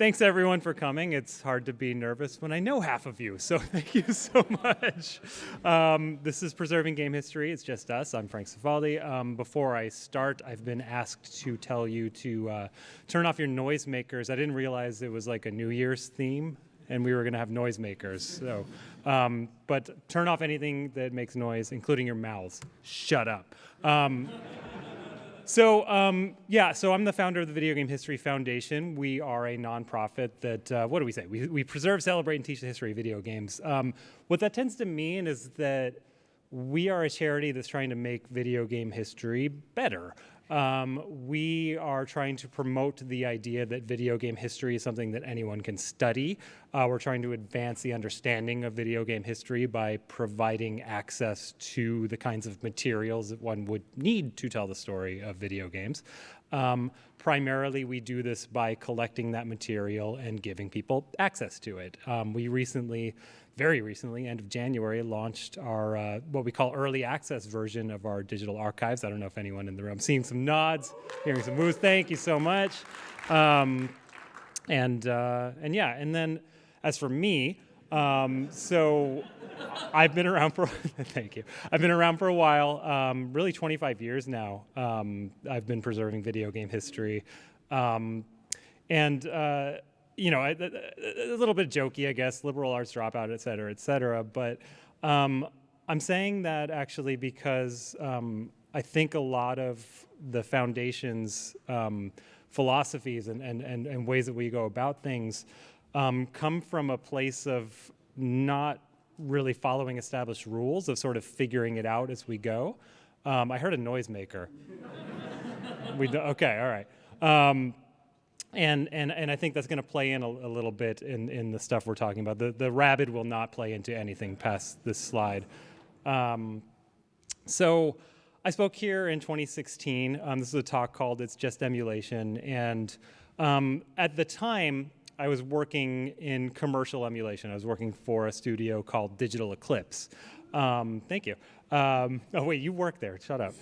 Thanks everyone for coming. It's hard to be nervous when I know half of you, so thank you so much. This is Preserving Game History. It's just us. I'm Frank Cifaldi. Before I start, I've been asked to tell you to turn off your noisemakers. I didn't realize it was like a New Year's theme, and we were going to have noisemakers. So, but turn off anything that makes noise, including your mouths. Shut up. So I'm the founder of the Video Game History Foundation. We are a nonprofit that, what do we say? We preserve, celebrate, and teach the history of video games. What that tends to mean is that we are a charity that's trying to make video game history better. We are trying to promote the idea that video game history is something that anyone can study. We're trying to advance the understanding of video game history by providing access to the kinds of materials that one would need to tell the story of video games. Primarily, we do this by collecting that material and giving people access to it. We recently, very recently, end of January, launched our what we call early access version of our digital archives. I don't know if anyone in the room, seeing some nods, hearing some woos. Thank you so much. And then as for me, so I've been around for thank you. I've been around for a while, really 25 years now. I've been preserving video game history, you know, a little bit jokey, I guess, liberal arts dropout, et cetera, but I'm saying that actually because I think a lot of the foundation's philosophies and ways that we go about things come from a place of not really following established rules, of sort of figuring it out as we go. I heard a noisemaker. Okay, all right. And I think that's going to play in a little bit in the stuff we're talking about. The rabid will not play into anything past this slide. So I spoke here in 2016. This is a talk called It's Just Emulation. And at the time, I was working in commercial emulation. I was working for a studio called Digital Eclipse. Thank you. Oh, wait, you work there. Shut up.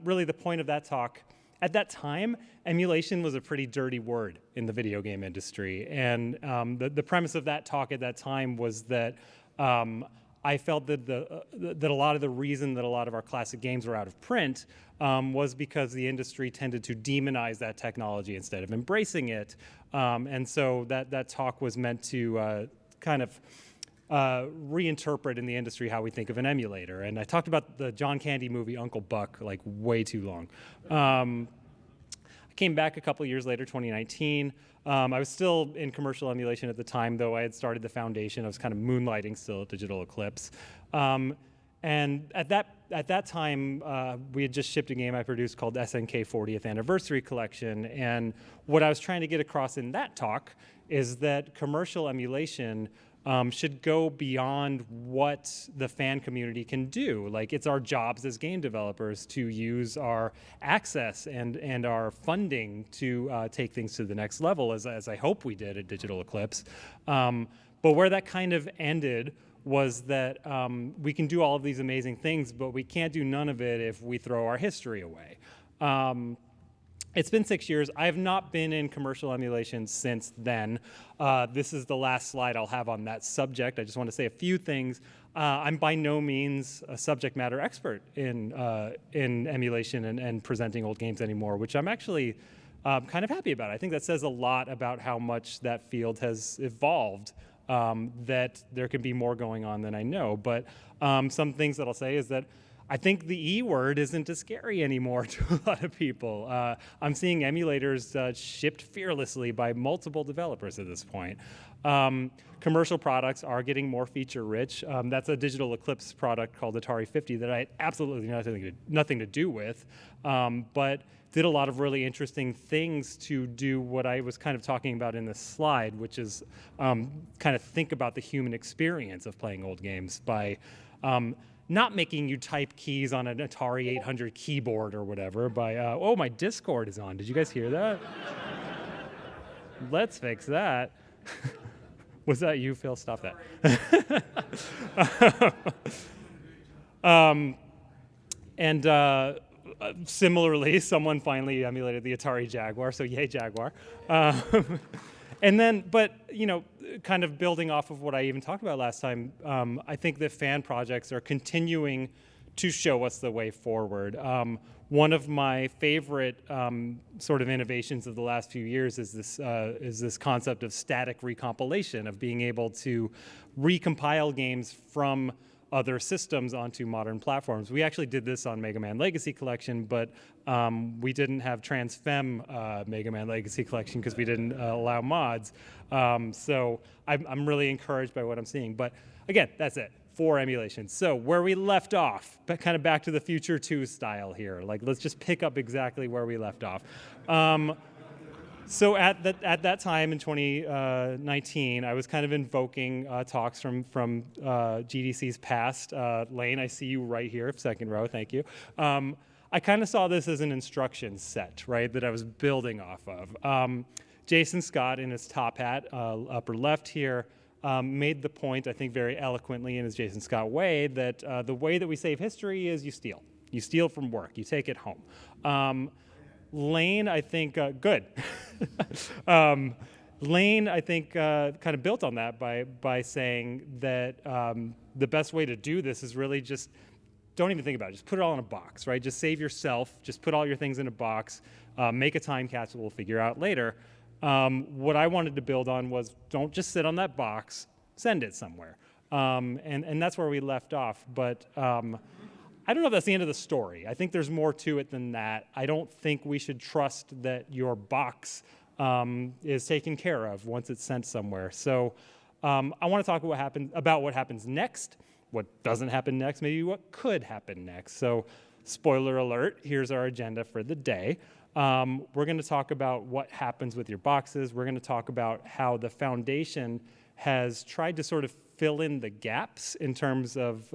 Really the point of that talk, at that time, emulation was a pretty dirty word in the video game industry. And the premise of that talk at that time was that I felt that that a lot of the reason that a lot of our classic games were out of print was because the industry tended to demonize that technology instead of embracing it. And so that talk was meant to kind of reinterpret in the industry how we think of an emulator. And I talked about the John Candy movie Uncle Buck like way too long. I came back a couple years later, 2019. I was still in commercial emulation at the time, though I had started the foundation. I was kind of moonlighting still at Digital Eclipse. And at that time, we had just shipped a game I produced called SNK 40th Anniversary Collection. And what I was trying to get across in that talk is that commercial emulation should go beyond what the fan community can do. Like, it's our jobs as game developers to use our access and our funding to take things to the next level, as I hope we did at Digital Eclipse. But where that kind of ended was that we can do all of these amazing things, but we can't do none of it if we throw our history away. It's been 6 years. I have not been in commercial emulation since then. This is the last slide I'll have on that subject. I just want to say a few things. I'm by no means a subject matter expert in emulation and presenting old games anymore, which I'm actually kind of happy about. I think that says a lot about how much that field has evolved, that there can be more going on than I know. But some things that I'll say is that I think the E word isn't as scary anymore to a lot of people. I'm seeing emulators shipped fearlessly by multiple developers at this point. Commercial products are getting more feature-rich. That's a Digital Eclipse product called Atari 50 that I had absolutely nothing to do with, but did a lot of really interesting things to do what I was kind of talking about in this slide, which is kind of think about the human experience of playing old games by not making you type keys on an Atari 800 keyboard or whatever by, oh, my Discord is on. Did you guys hear that? Let's fix that. Was that you, Phil? Stop that. similarly, someone finally emulated the Atari Jaguar, so yay Jaguar. And then, but, kind of building off of what I even talked about last time, I think that fan projects are continuing to show us the way forward. One of my favorite sort of innovations of the last few years is this concept of static recompilation, of being able to recompile games from other systems onto modern platforms. We actually did this on Mega Man Legacy Collection, but we didn't have Transfem Mega Man Legacy Collection because we didn't allow mods. So I'm really encouraged by what I'm seeing. But again, that's it. 4 emulations. So where we left off, but kind of Back to the Future 2 style here. Like, let's just pick up exactly where we left off. So at that time in 2019, I was kind of invoking talks from GDC's past. Lane, I see you right here, second row, thank you. I kind of saw this as an instruction set, right, that I was building off of. Jason Scott, in his top hat, upper left here, made the point, I think very eloquently in his Jason Scott way, that the way that we save history is you steal. You steal from work. You take it home. Lane, I think, good. Lane, I think, kind of built on that by saying that the best way to do this is really just don't even think about it. Just put it all in a box, right? Just save yourself. Just put all your things in a box. Make a time capsule. We'll figure out later. What I wanted to build on was don't just sit on that box. Send it somewhere. And that's where we left off. But I don't know if that's the end of the story. I think there's more to it than that. I don't think we should trust that your box is taken care of once it's sent somewhere. So I want to talk about what happens next, what doesn't happen next, maybe what could happen next. So spoiler alert, here's our agenda for the day. We're going to talk about what happens with your boxes. We're going to talk about how the foundation has tried to sort of fill in the gaps in terms of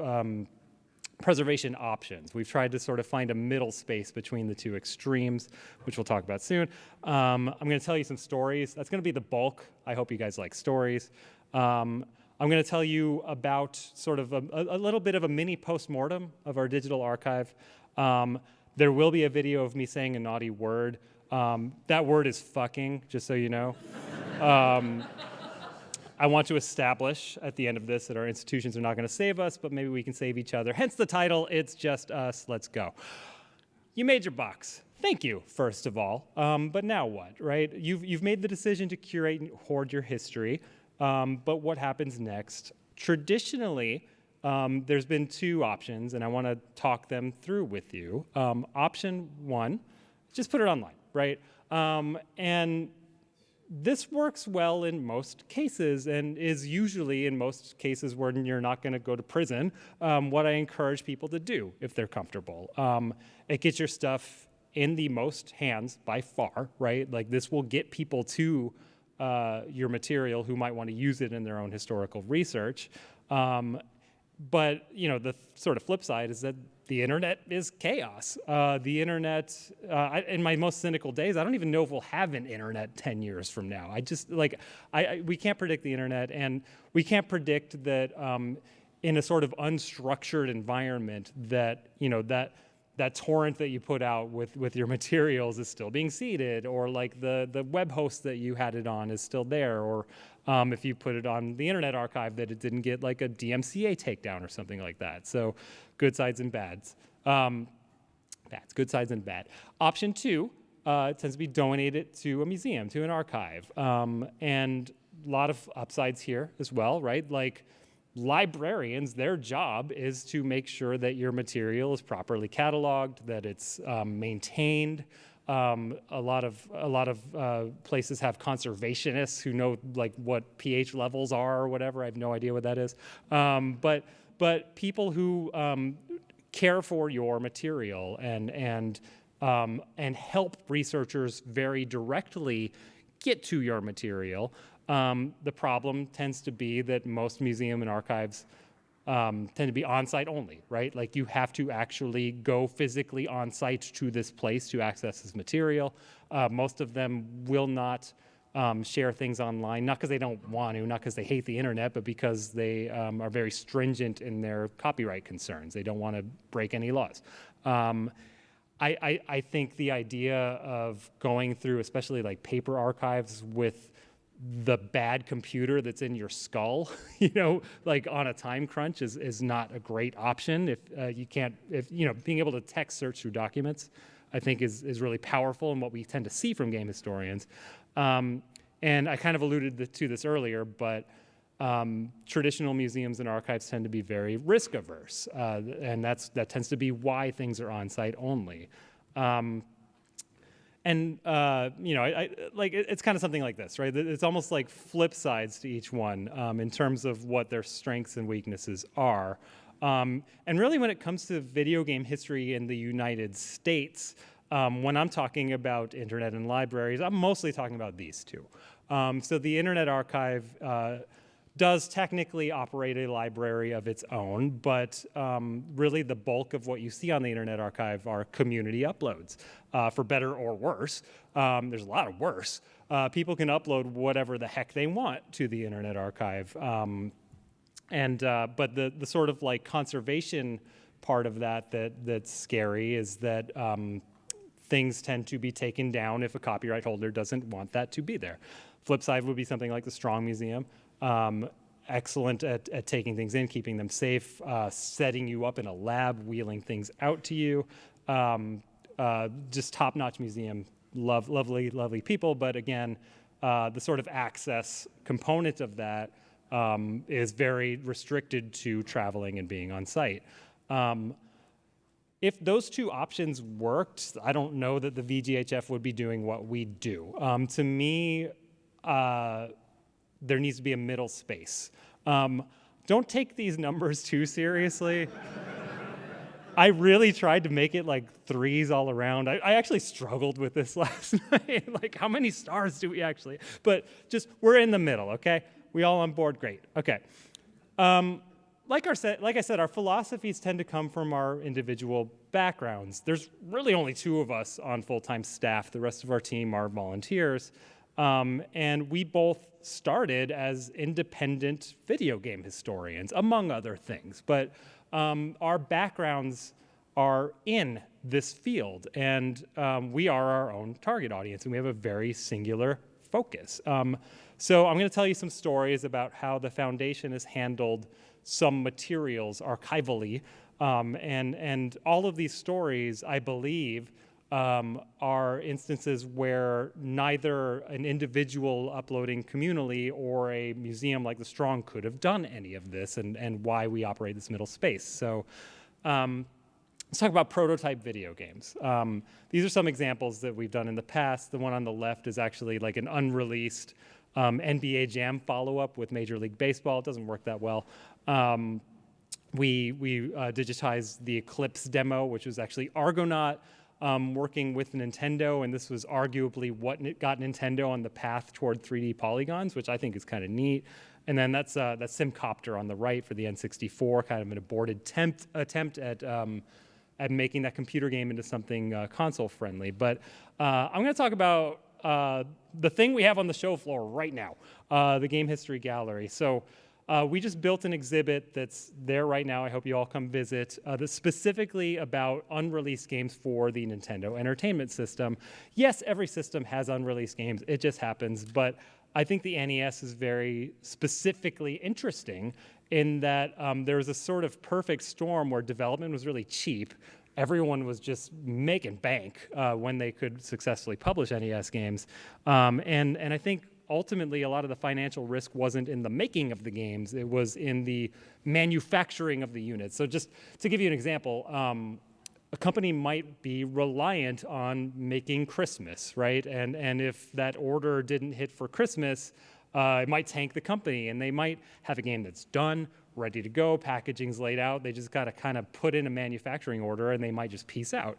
preservation options. We've tried to sort of find a middle space between the two extremes, which we'll talk about soon. I'm going to tell you some stories. That's going to be the bulk. I hope you guys like stories. I'm going to tell you about sort of a little bit of a mini postmortem of our digital archive. There will be a video of me saying a naughty word. That word is fucking, just so you know. I want to establish at the end of this that our institutions are not going to save us, but maybe we can save each other. Hence the title, It's Just Us, Let's Go. You made your box. Thank you, first of all. But now what, right? You've made the decision to curate and hoard your history, but what happens next? Traditionally, there's been 2 options, and I want to talk them through with you. Option 1, just put it online, right? And this works well in most cases and is usually in most cases where you're not going to go to prison, what I encourage people to do if they're comfortable. It gets your stuff in the most hands by far, right? Like this will get people to your material who might want to use it in their own historical research. But the sort of flip side is that the internet is chaos. The internet, in my most cynical days, I don't even know if we'll have an internet 10 years from now. We can't predict the internet, and we can't predict that in a sort of unstructured environment that that torrent that you put out with your materials is still being seeded, or like the web host that you had it on is still there, or if you put it on the Internet Archive that it didn't get like a DMCA takedown or something like that. So good sides and bads. Good sides and bad. Option 2 tends to be donated to a museum, to an archive. And a lot of upsides here as well, right? Like librarians, their job is to make sure that your material is properly cataloged, that it's maintained. A lot of places have conservationists who know like what pH levels are or whatever. I have no idea what that is. But people who care for your material and help researchers very directly get to your material. The problem tends to be that most museum and archives tend to be on-site only, right? Like you have to actually go physically on-site to this place to access this material. Most of them will not share things online, not because they don't want to, not because they hate the internet, but because they are very stringent in their copyright concerns. They don't want to break any laws. I think the idea of going through, especially like paper archives with the bad computer that's in your skull, like on a time crunch is not a great option. If you can't, being able to text search through documents, I think is really powerful and what we tend to see from game historians. And I kind of alluded to this earlier, but traditional museums and archives tend to be very risk averse, and that tends to be why things are on site only. It's kind of something like this, right? It's almost like flip sides to each one in terms of what their strengths and weaknesses are. And really, when it comes to video game history in the United States, when I'm talking about internet and libraries, I'm mostly talking about these two. So the Internet Archive does technically operate a library of its own, but really the bulk of what you see on the Internet Archive are community uploads, for better or worse. There's a lot of worse. People can upload whatever the heck they want to the Internet Archive. But the sort of like conservation part of that's scary is that things tend to be taken down if a copyright holder doesn't want that to be there. Flip side would be something like the Strong Museum. Excellent at taking things in, keeping them safe, setting you up in a lab, wheeling things out to you. Just top-notch museum, lovely people, but again, the sort of access component of that is very restricted to traveling and being on site. If those two options worked, I don't know that the VGHF would be doing what we do. To me, there needs to be a middle space. Don't take these numbers too seriously. I really tried to make it like threes all around. I actually struggled with this last night. Like, how many stars do we actually? But just, we're in the middle, okay? We all on board? Great, okay. Like I said, our philosophies tend to come from our individual backgrounds. There's really only two of us on full-time staff. The rest of our team are volunteers. And we both started as independent video game historians, among other things. But our backgrounds are in this field, and we are our own target audience, and we have a very singular focus. So I'm going to tell you some stories about how the Foundation has handled some materials archivally, and all of these stories, I believe, are instances where neither an individual uploading communally or a museum like the Strong could have done any of this, and why we operate this middle space. So let's talk about prototype video games. These are some examples that we've done in the past. The one on the left is actually like an unreleased NBA Jam follow-up with Major League Baseball. It doesn't work that well. We digitized the Eclipse demo, which was actually Argonaut, working with Nintendo, and this was arguably what got Nintendo on the path toward 3D polygons, which I think is kind of neat. And then that's Simcopter on the right for the N64, kind of an aborted attempt at making that computer game into something console-friendly. But I'm going to talk about the thing we have on the show floor right now, the Game History Gallery. So we just built an exhibit that's there right now. I hope you all come visit. That's specifically about unreleased games for the Nintendo Entertainment System. Yes, every system has unreleased games. It just happens. But I think the NES is very specifically interesting in that there's a sort of perfect storm where development was really cheap. Everyone was just making bank when they could successfully publish NES games. And I think ultimately, a lot of the financial risk wasn't in the making of the games, it was in the manufacturing of the units. So just to give you an example, a company might be reliant on making Christmas, right? And if that order didn't hit for Christmas, it might tank the company, and they might have a game that's done, ready to go, packaging's laid out, they just gotta kind of put in a manufacturing order, and they might just peace out.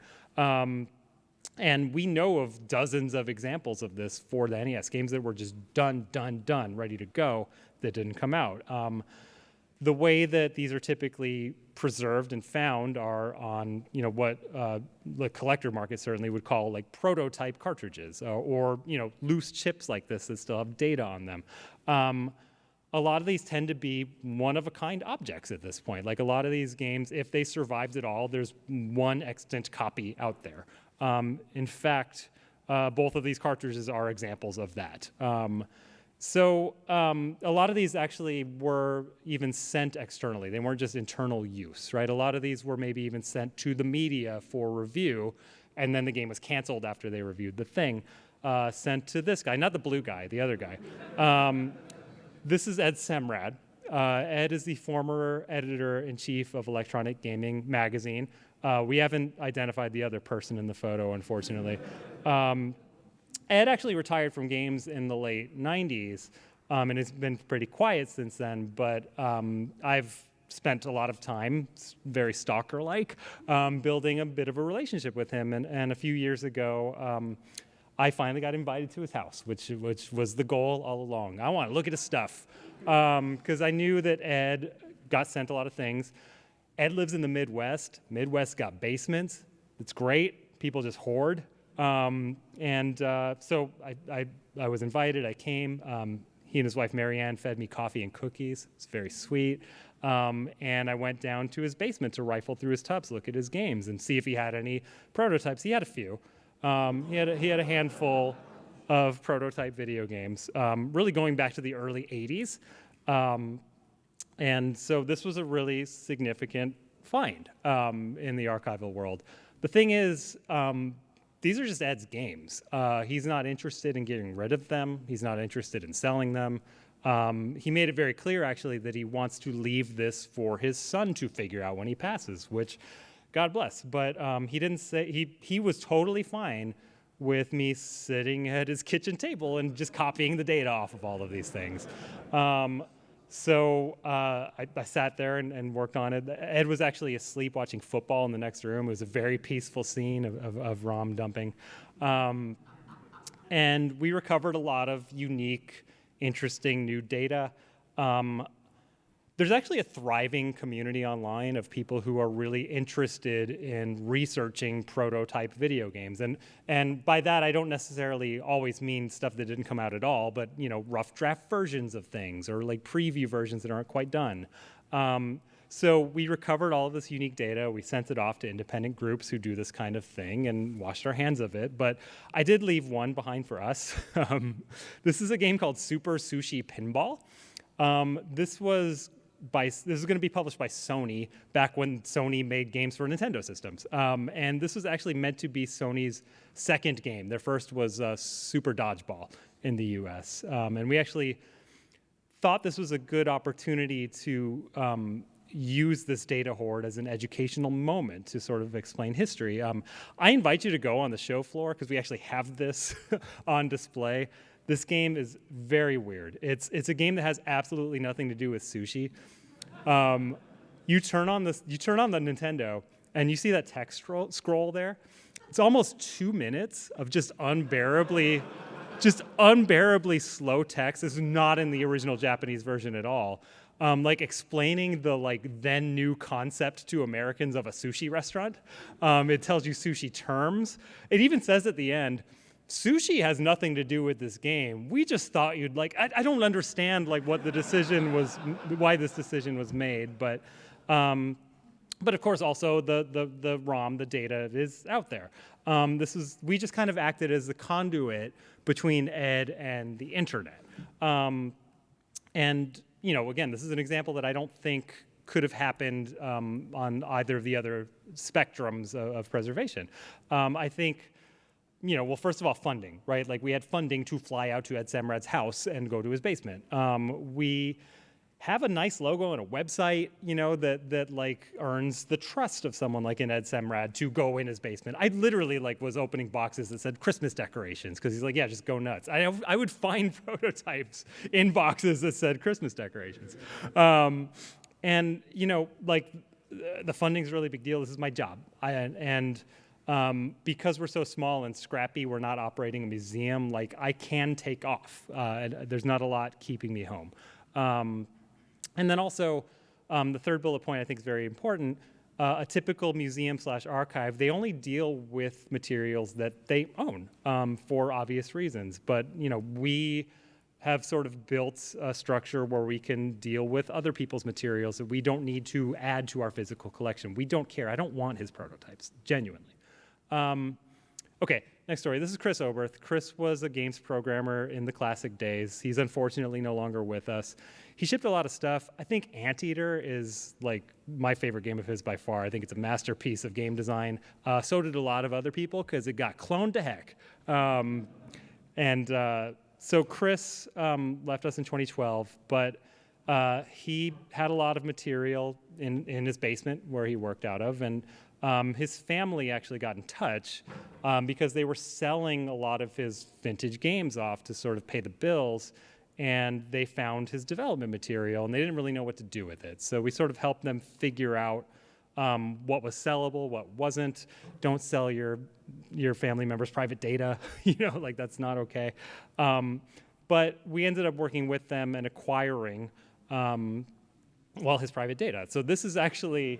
And we know of dozens of examples of this for the NES, games that were just done, ready to go, that didn't come out. The way that these are typically preserved and found are on, what the collector market certainly would call like prototype cartridges, or loose chips like this that still have data on them. a lot of these tend to be one-of-a-kind objects at this point. Like a lot of these games, if they survived at all, there's one extant copy out there. In fact, both of these cartridges are examples of that. So a lot of these actually were even sent externally. They weren't just internal use, right? A lot of these were maybe even sent to the media for review, and then the game was canceled after they reviewed the thing. Sent to this guy, not the blue guy, the other guy. This is Ed Semrad. Ed is the former editor-in-chief of Electronic Gaming Magazine. We haven't identified the other person in the photo, unfortunately. Ed actually retired from games in the late 90s, and it's been pretty quiet since then, but I've spent a lot of time, very stalker-like, building a bit of a relationship with him, and a few years ago, I finally got invited to his house, which was the goal all along. I want to look at his stuff, because I knew that Ed got sent a lot of things. Ed lives in the Midwest. Midwest got basements. It's great. People just hoard. So I was invited. I came. He and his wife Marianne fed me coffee and cookies. It's very sweet. And I went down to his basement to rifle through his tubs, look at his games, and see if he had any prototypes. He had a few. He had a handful of prototype video games, really going back to the early 80s. And so this was a really significant find in the archival world. The thing is, these are just Ed's games. He's not interested in getting rid of them. He's not interested in selling them. He made it very clear, actually, that he wants to leave this for his son to figure out when he passes, which, God bless. But he didn't say, he was totally fine with me sitting at his kitchen table and just copying the data off of all of these things. So I sat there and worked on it. Ed was actually asleep watching football in the next room. It was a very peaceful scene of ROM dumping. And we recovered a lot of unique, interesting new data. There's actually a thriving community online of people who are really interested in researching prototype video games. And by that, I don't necessarily always mean stuff that didn't come out at all, but rough draft versions of things or like preview versions that aren't quite done. So we recovered all of this unique data. We sent it off to independent groups who do this kind of thing and washed our hands of it. But I did leave one behind for us. This is a game called Super Sushi Pinball. This is going to be published by Sony back when Sony made games for Nintendo systems. And this was actually meant to be Sony's second game. Their first was Super Dodgeball in the US. And we actually thought this was a good opportunity to use this data hoard as an educational moment to sort of explain history. I invite you to go on the show floor because we actually have this on display. This game is very weird. It's a game that has absolutely nothing to do with sushi. You turn on the Nintendo and you see that text scroll there. It's almost 2 minutes of just unbearably slow text. This is not in the original Japanese version at all. Like explaining the then new concept to Americans of a sushi restaurant. It tells you sushi terms. It even says at the end, sushi has nothing to do with this game. We just thought you'd like. I don't understand what the decision was, why this decision was made, but of course also the ROM, the data is out there. We just kind of acted as the conduit between Ed and the internet. And again, this is an example that I don't think could have happened on either of the other spectrums of preservation. I think. Well, first of all, funding, right? Like we had funding to fly out to Ed Semrad's house and go to his basement. We have a nice logo and a website, that earns the trust of someone like an Ed Semrad to go in his basement. I literally was opening boxes that said Christmas decorations because he's like, yeah, just go nuts. I would find prototypes in boxes that said Christmas decorations. The funding's a really big deal. This is my job. Because we're so small and scrappy, we're not operating a museum. I can take off. There's not a lot keeping me home. And then also, the third bullet point I think is very important. A typical museum/archive, they only deal with materials that they own for obvious reasons. But we have sort of built a structure where we can deal with other people's materials that we don't need to add to our physical collection. We don't care. I don't want his prototypes, genuinely. Okay, next story. This is Chris Oberth. Chris was a games programmer in the classic days. He's unfortunately no longer with us. He shipped a lot of stuff. I think Anteater is like my favorite game of his by far. I think it's a masterpiece of game design. So did a lot of other people because it got cloned to heck. So Chris left us in 2012, but he had a lot of material in his basement where he worked out of, and his family actually got in touch because they were selling a lot of his vintage games off to sort of pay the bills, and they found his development material, and they didn't really know what to do with it. So we sort of helped them figure out what was sellable, what wasn't. Don't sell your family members' private data, like that's not okay. But we ended up working with them and acquiring his private data. So this is actually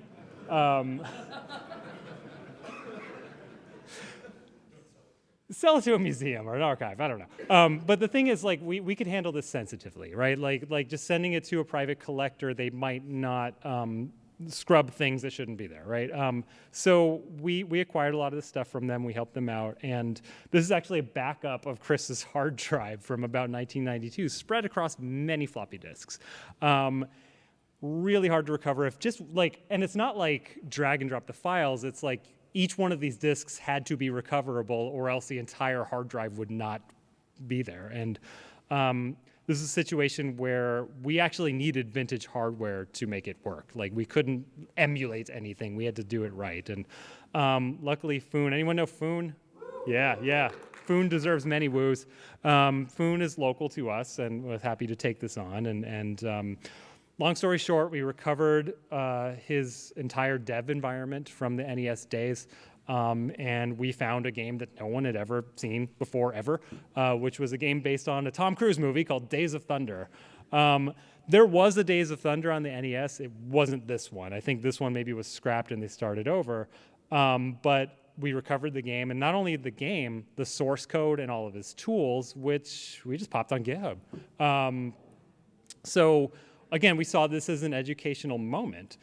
sell it to a museum or an archive, I don't know. But the thing is, like, we could handle this sensitively, right? Like just sending it to a private collector, they might not scrub things that shouldn't be there, right? So we acquired a lot of this stuff from them. We helped them out. And this is actually a backup of Chris's hard drive from about 1992, spread across many floppy disks. Really hard to recover. And it's not like drag and drop the files. It's like each one of these disks had to be recoverable, or else the entire hard drive would not be there. And this is a situation where we actually needed vintage hardware to make it work. Like, we couldn't emulate anything. We had to do it right. And luckily, Foon, anyone know Foon? Yeah. Foon deserves many woos. Foon is local to us and was happy to take this on. And long story short, we recovered his entire dev environment from the NES days. And we found a game that no one had ever seen before, ever, which was a game based on a Tom Cruise movie called Days of Thunder. There was a Days of Thunder on the NES. It wasn't this one. I think this one maybe was scrapped and they started over. But we recovered the game, and not only the game, the source code and all of his tools, which we just popped on GitHub. So again, we saw this as an educational moment.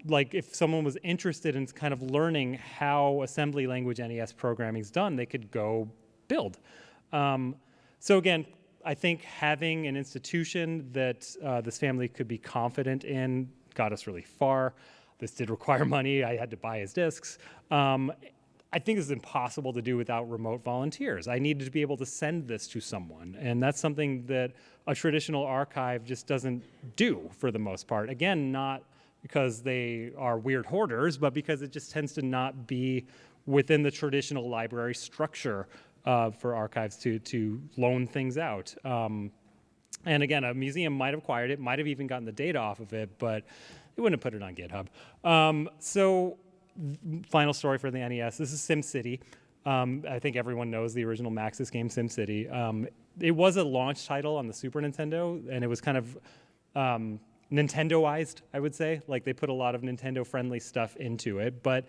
Like, if someone was interested in kind of learning how assembly language NES programming is done, they could go build. So again, I think having an institution that this family could be confident in got us really far. This did require money. I had to buy his discs. I think this is impossible to do without remote volunteers. I needed to be able to send this to someone, and that's something that a traditional archive just doesn't do for the most part. Again, not because they are weird hoarders, but because it just tends to not be within the traditional library structure for archives to loan things out. And again, a museum might have acquired it, might have even gotten the data off of it, but they wouldn't have put it on GitHub. So final story for the NES. This is SimCity. I think everyone knows the original Maxis game, SimCity. It was a launch title on the Super Nintendo, and it was kind of Nintendoized, I would say. Like, they put a lot of Nintendo-friendly stuff into it, but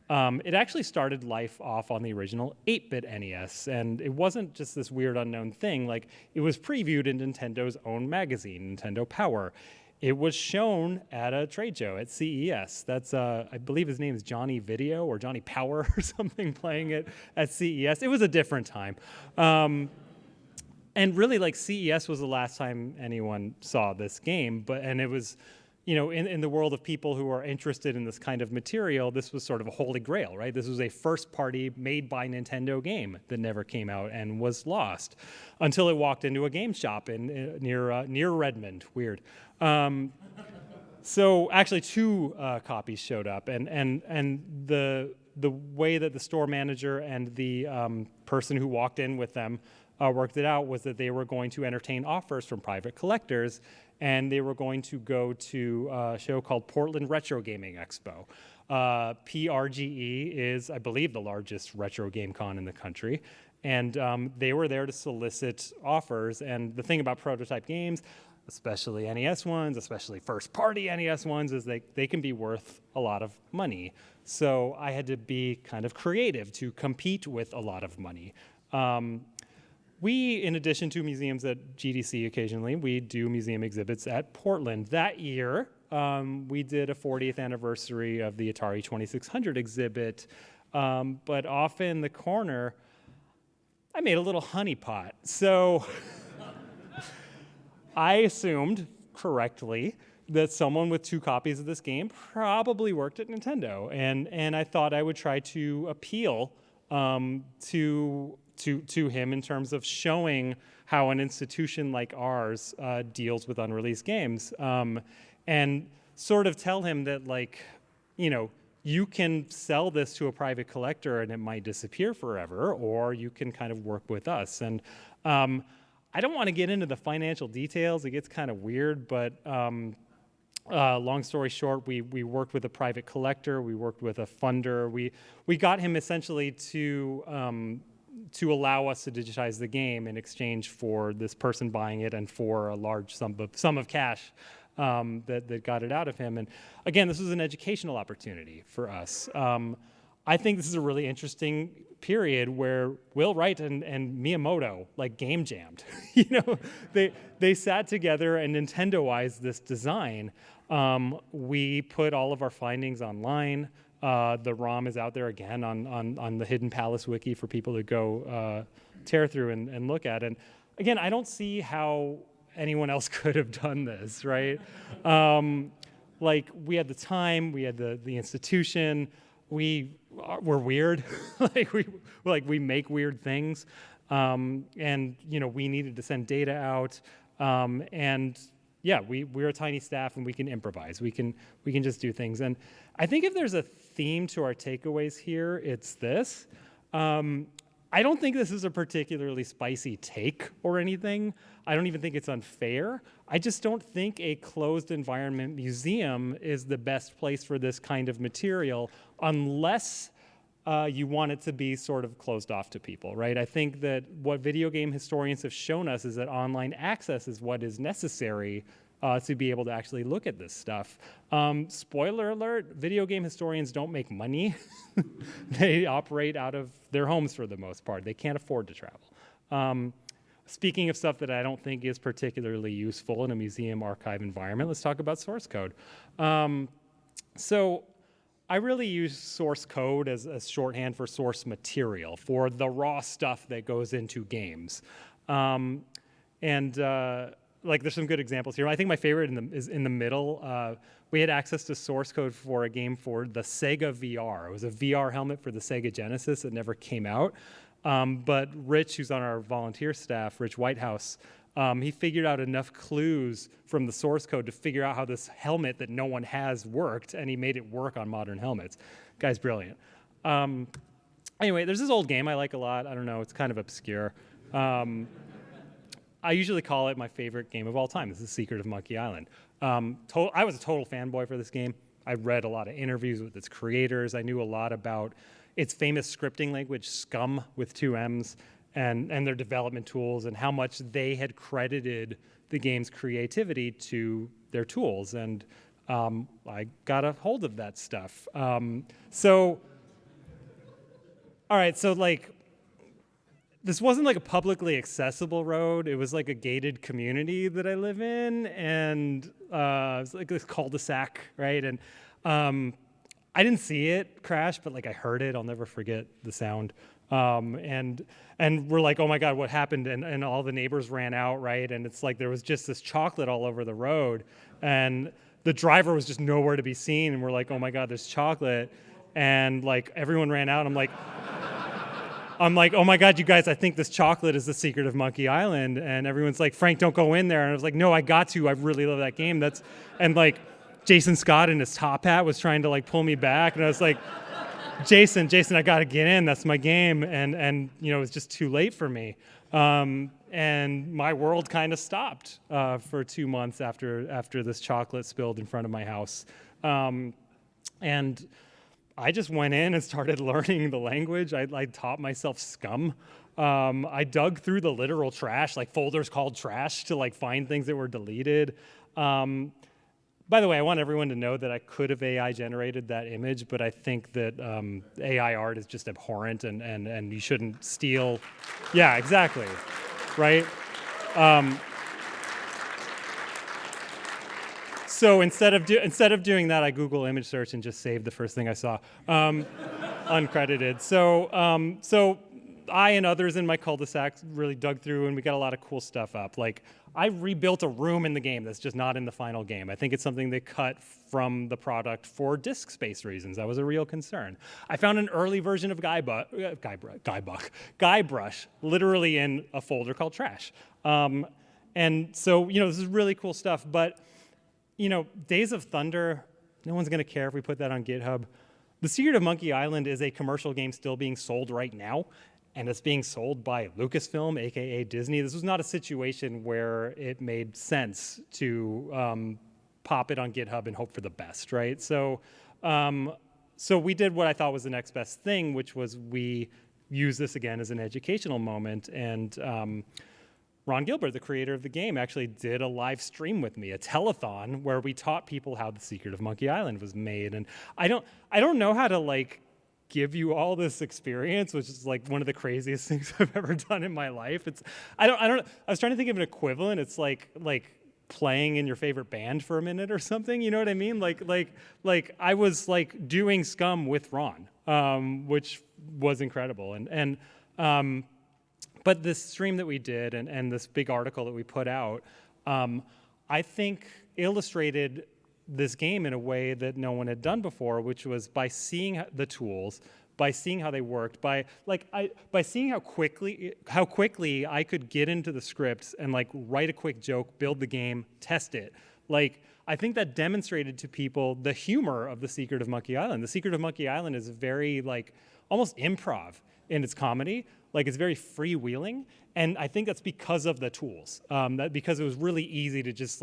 it actually started life off on the original 8-bit NES, and it wasn't just this weird unknown thing. Like, it was previewed in Nintendo's own magazine, Nintendo Power. It was shown at a trade show at CES. That's, I believe his name is Johnny Video or Johnny Power or something, playing it at CES. It was a different time. And really, like, CES was the last time anyone saw this game, and it was, in the world of people who are interested in this kind of material, this was sort of a holy grail, right? This was a first-party, made-by-Nintendo game that never came out and was lost until it walked into a game shop near Redmond. Weird. So actually, 2 copies showed up, and the way that the store manager and the person who walked in with them worked it out was that they were going to entertain offers from private collectors, and they were going to go to a show called Portland Retro Gaming Expo. PRGE is, I believe, the largest retro game con in the country, and they were there to solicit offers. And the thing about prototype games, especially NES ones, especially first-party NES ones, is they can be worth a lot of money. So I had to be kind of creative to compete with a lot of money. we, in addition to museums at GDC occasionally, we do museum exhibits at Portland. That year, we did a 40th anniversary of the Atari 2600 exhibit, but off in the corner, I made a little honeypot. So I assumed correctly that someone with 2 copies of this game probably worked at Nintendo, and I thought I would try to appeal to him in terms of showing how an institution like ours deals with unreleased games, and sort of tell him that, like, you know, you can sell this to a private collector and it might disappear forever, or you can kind of work with us. And I don't want to get into the financial details. It gets kind of weird, but long story short, we worked with a private collector. We worked with a funder. We got him essentially to allow us to digitize the game in exchange for this person buying it and for a large sum of cash that got it out of him. And again, this was an educational opportunity for us. I think this is a really interesting period where Will Wright and Miyamoto like game jammed. You know, they sat together and Nintendo-ized this design. We put all of our findings online. The ROM is out there again on the Hidden Palace wiki for people to go tear through and look at. And again, I don't see how anyone else could have done this, right? Like, we had the time, we had the institution, we're weird, we make weird things, and you know, we needed to send data out, and yeah, we're a tiny staff and we can improvise. We can just do things. And I think if there's a theme to our takeaways here, it's this. I don't think this is a particularly spicy take or anything. I don't even think it's unfair. I just don't think a closed environment museum is the best place for this kind of material unless you want it to be sort of closed off to people, right? I think that what video game historians have shown us is that online access is what is necessary to be able to actually look at this stuff. Spoiler alert, video game historians don't make money. They operate out of their homes for the most part. They can't afford to travel. Speaking of stuff that I don't think is particularly useful in a museum archive environment, let's talk about source code. So I really use source code as shorthand for source material, for the raw stuff that goes into games. Like, there's some good examples here. I think my favorite is in the middle. We had access to source code for a game for the Sega VR. It was a VR helmet for the Sega Genesis that never came out. But Rich, who's on our volunteer staff, Rich Whitehouse, he figured out enough clues from the source code to figure out how this helmet that no one has worked, and he made it work on modern helmets. Guy's brilliant. Anyway, there's this old game I like a lot. I don't know, it's kind of obscure. I usually call it my favorite game of all time. This is Secret of Monkey Island. I was a total fanboy for this game. I read a lot of interviews with its creators. I knew a lot about its famous scripting language, Scum with 2 M's, and their development tools, and how much they had credited the game's creativity to their tools. And I got a hold of that stuff. All right, so like, this wasn't like a publicly accessible road. It was like a gated community that I live in, and it was like this cul-de-sac, right? And I didn't see it crash, but like I heard it. I'll never forget the sound. And we're like, oh my God, what happened? And all the neighbors ran out, right? And it's like there was just this chocolate all over the road, and the driver was just nowhere to be seen. And we're like, oh my God, there's chocolate, and like everyone ran out. I'm like, oh my God, you guys, I think this chocolate is the secret of Monkey Island. And everyone's like, Frank, don't go in there. And I was like, no, I got to. I really love that game. And like, Jason Scott in his top hat was trying to like pull me back. And I was like, Jason, I got to get in. That's my game. And you know, it was just too late for me. And my world kind of stopped for 2 months after this chocolate spilled in front of my house. And I just went in and started learning the language. I taught myself Scum. I dug through the literal trash, like folders called trash, to like find things that were deleted. By the way, I want everyone to know that I could have AI generated that image, but I think that AI art is just abhorrent, and you shouldn't steal. Yeah, exactly. right? So instead of doing that, I Google image search and just saved the first thing I saw, uncredited. So I and others in my cul-de-sac really dug through, and we got a lot of cool stuff up. Like, I rebuilt a room in the game that's just not in the final game. I think it's something they cut from the product for disk space reasons. That was a real concern. I found an early version of Guybrush, literally in a folder called trash. And so, this is really cool stuff. But, Days of Thunder, no one's going to care if we put that on GitHub. The Secret of Monkey Island is a commercial game still being sold right now, and it's being sold by Lucasfilm, aka Disney. This was not a situation where it made sense to pop it on GitHub and hope for the best, right? So we did what I thought was the next best thing, which was we used this again as an educational moment. And Ron Gilbert, the creator of the game, actually did a live stream with me, a telethon, where we taught people how the Secret of Monkey Island was made. And I don't know how to give you all this experience, which is one of the craziest things I've ever done in my life. I was trying to think of an equivalent. It's like playing in your favorite band for a minute or something. You know what I mean? Like I was doing Scum with Ron, which was incredible. But this stream that we did and this big article that we put out, I think illustrated this game in a way that no one had done before, which was by seeing the tools, by seeing how they worked, by seeing how quickly I could get into the scripts and write a quick joke, build the game, test it. I think that demonstrated to people the humor of The Secret of Monkey Island. The Secret of Monkey Island is very almost improv in its comedy. It's very freewheeling, and I think that's because of the tools. Because it was really easy to just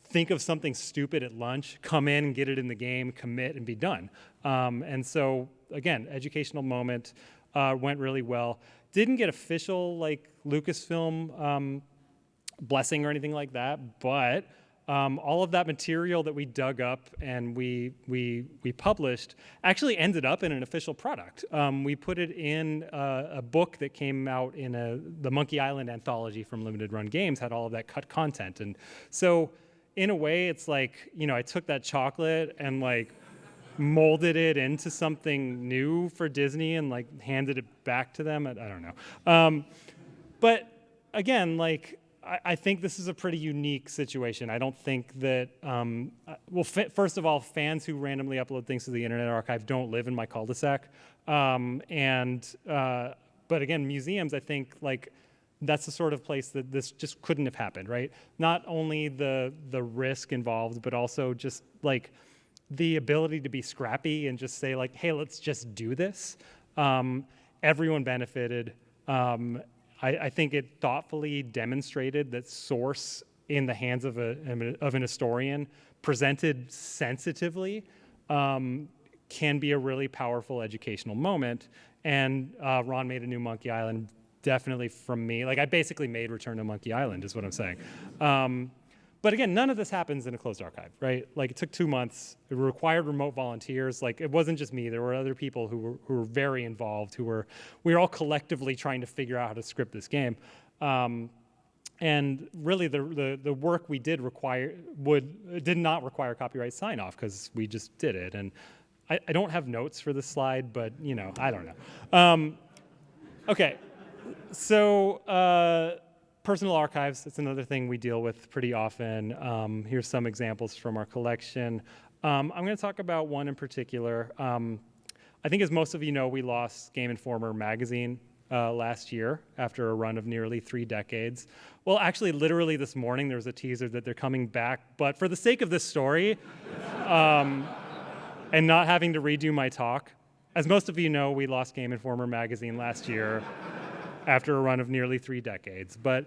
think of something stupid at lunch, come in and get it in the game, commit, and be done. And so again, educational moment, went really well. Didn't get official Lucasfilm blessing or anything like that, but all of that material that we dug up and we published actually ended up in an official product. We put it in a book that came out in the Monkey Island anthology from Limited Run Games, had all of that cut content. And so in a way, it's I took that chocolate and molded it into something new for Disney and handed it back to them. I don't know. But again, I think this is a pretty unique situation. I don't think that, first of all, fans who randomly upload things to the Internet Archive don't live in my cul-de-sac. But again, museums, I think, that's the sort of place that this just couldn't have happened, right? Not only the risk involved, but also just the ability to be scrappy and just say hey, let's just do this. Everyone benefited. I think it thoughtfully demonstrated that source in the hands of an historian, presented sensitively, can be a really powerful educational moment. And Ron made a new Monkey Island, definitely from me. I basically made Return to Monkey Island, is what I'm saying. But again, none of this happens in a closed archive, right? It took 2 months. It required remote volunteers. It wasn't just me. There were other people who were very involved, we were all collectively trying to figure out how to script this game. And really, the work we did did not require copyright sign-off because we just did it. And I don't have notes for this slide, but I don't know. Okay, so. Personal archives, it's another thing we deal with pretty often. Here's some examples from our collection. I'm going to talk about one in particular. I think as most of you know, we lost Game Informer magazine last year after a run of nearly 3 decades. Well, actually, literally this morning, there was a teaser that they're coming back. But for the sake of this story, and not having to redo my talk, as most of you know, we lost Game Informer magazine last year after a run of nearly 3 decades. But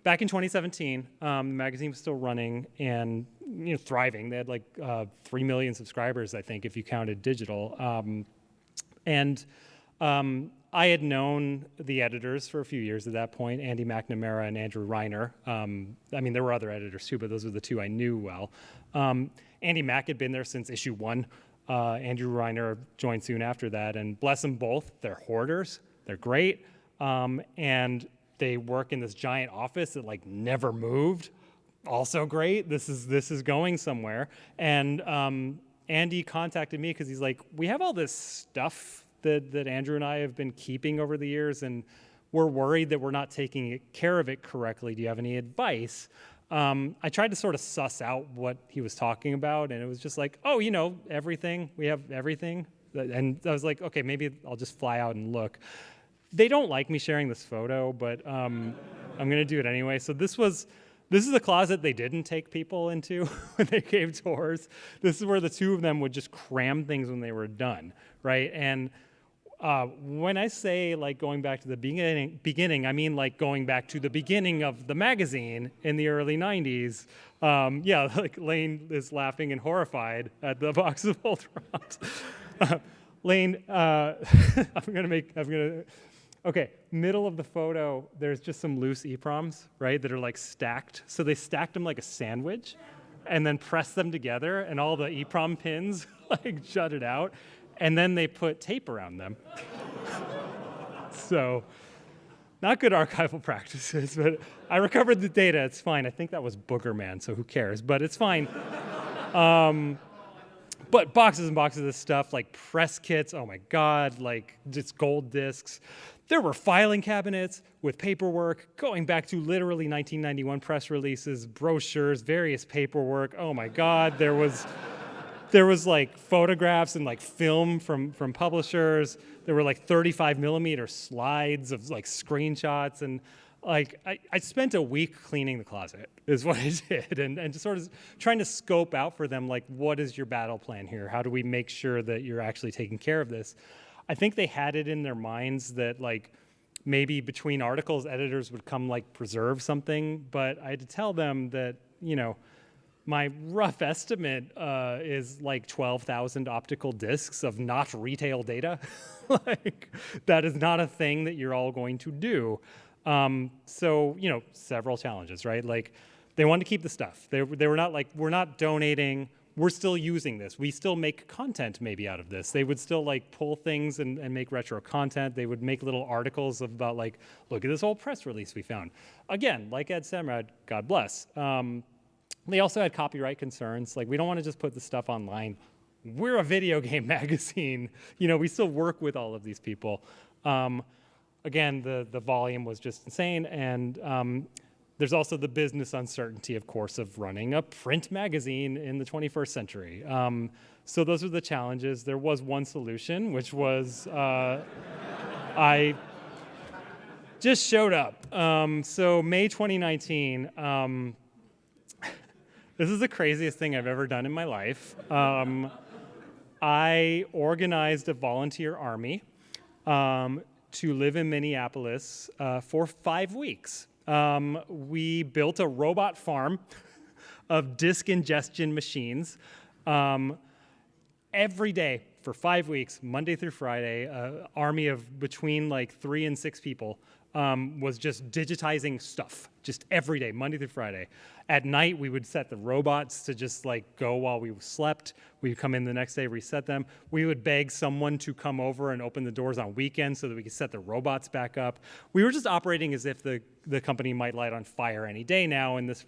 back in 2017, the magazine was still running and thriving. They had 3 million subscribers, I think, if you counted digital. I had known the editors for a few years at that point, Andy McNamara and Andrew Reiner. There were other editors too, but those were the 2 I knew well. Andy Mack had been there since issue 1. Andrew Reiner joined soon after that, and bless them both, they're hoarders. They're great. And they work in this giant office that like never moved. Also great. This is going somewhere. And Andy contacted me because he's like, we have all this stuff that Andrew and I have been keeping over the years, and we're worried that we're not taking care of it correctly. Do you have any advice? I tried to sort of suss out what he was talking about, and it was just like, oh, everything. We have everything. And I was like, okay, maybe I'll just fly out and look. They don't like me sharing this photo, but I'm going to do it anyway. So this is the closet they didn't take people into when they gave tours. This is where the two of them would just cram things when they were done, right? And when I say like going back to the beginning, I mean like going back to the beginning of the magazine in the early 90s. Yeah, like Lane is laughing and horrified at the box of Voltrons. Lane, okay, middle of the photo, there's just some loose EEPROMs, right, that are like stacked. So they stacked them like a sandwich and then pressed them together, and all the EEPROM pins like jutted out. And then they put tape around them. So, not good archival practices, but I recovered the data, it's fine. I think that was Booger Man, so who cares, but it's fine. But boxes and boxes of stuff, like press kits, oh my God, like just gold discs. There were filing cabinets with paperwork going back to literally 1991 press releases, brochures, various paperwork. Oh my God, there was like photographs and like film from publishers. There were like 35 millimeter slides of like screenshots, and like I spent a week cleaning the closet is what I did, and just sort of trying to scope out for them like, what is your battle plan here? How do we make sure that you're actually taking care of this? I think they had it in their minds that like maybe between articles editors would come like preserve something, but I had to tell them that, my rough estimate is like 12,000 optical discs of not retail data. Like, that is not a thing that you're all going to do. So, several challenges, right? Like, they wanted to keep the stuff. They were not like, we're not donating, we're still using this. We still make content maybe out of this. They would still like pull things and make retro content. They would make little articles about like, look at this old press release we found. Again, like Ed Semrad, God bless. They also had copyright concerns. Like, we don't want to just put the stuff online. We're a video game magazine. We still work with all of these people. Again, the volume was just insane. And there's also the business uncertainty, of course, of running a print magazine in the 21st century. So those are the challenges. There was one solution, which was I just showed up. So May 2019, this is the craziest thing I've ever done in my life. I organized a volunteer army to live in Minneapolis for 5 weeks. We built a robot farm of disk ingestion machines. Every day for 5 weeks, Monday through Friday, an army of between like 3 and 6 people was just digitizing stuff, just every day, Monday through Friday. At night, we would set the robots to just like go while we slept. We'd come in the next day, reset them. We would beg someone to come over and open the doors on weekends so that we could set the robots back up. We were just operating as if the company might light on fire any day now, and this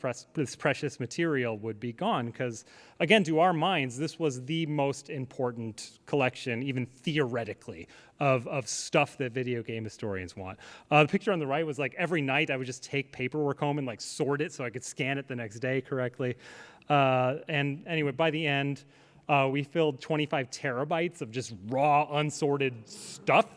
precious material would be gone. Because, again, to our minds, this was the most important collection, even theoretically, of stuff that video game historians want. The picture on the right was like every night I would just take paperwork home and like sort it so I could scan it the next day correctly. And anyway, by the end, we filled 25 terabytes of just raw, unsorted stuff.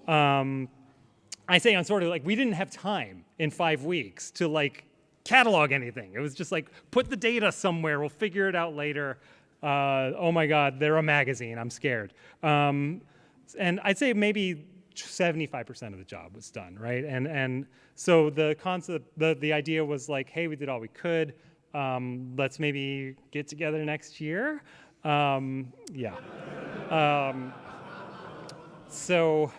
I say unsorted, like we didn't have time in 5 weeks to like catalog anything. It was just like, put the data somewhere, we'll figure it out later. Oh my God, they're a magazine, I'm scared. And I'd say maybe 75% of the job was done, right? And so the concept, the idea was like, hey, we did all we could. Let's maybe get together next year. Yeah. So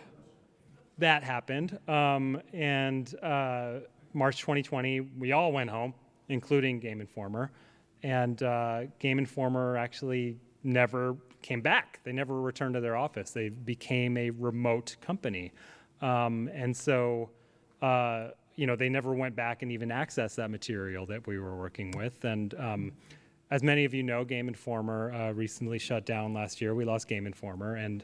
that happened. And March 2020, we all went home, including Game Informer. And Game Informer actually never came back. They never returned to their office. They became a remote company. And so, they never went back and even accessed that material that we were working with. And as many of you know, Game Informer recently shut down last year. We lost Game Informer, and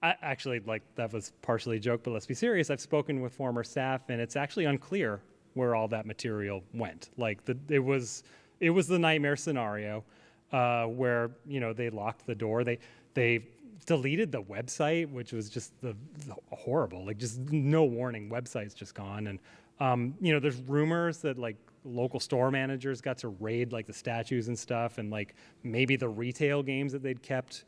actually, that was partially a joke, but let's be serious. I've spoken with former staff, and it's actually unclear where all that material went. It was the nightmare scenario where they locked the door. They deleted the website, which was just the horrible. Just no warning, website's just gone. And there's rumors that local store managers got to raid the statues and stuff, and maybe the retail games that they'd kept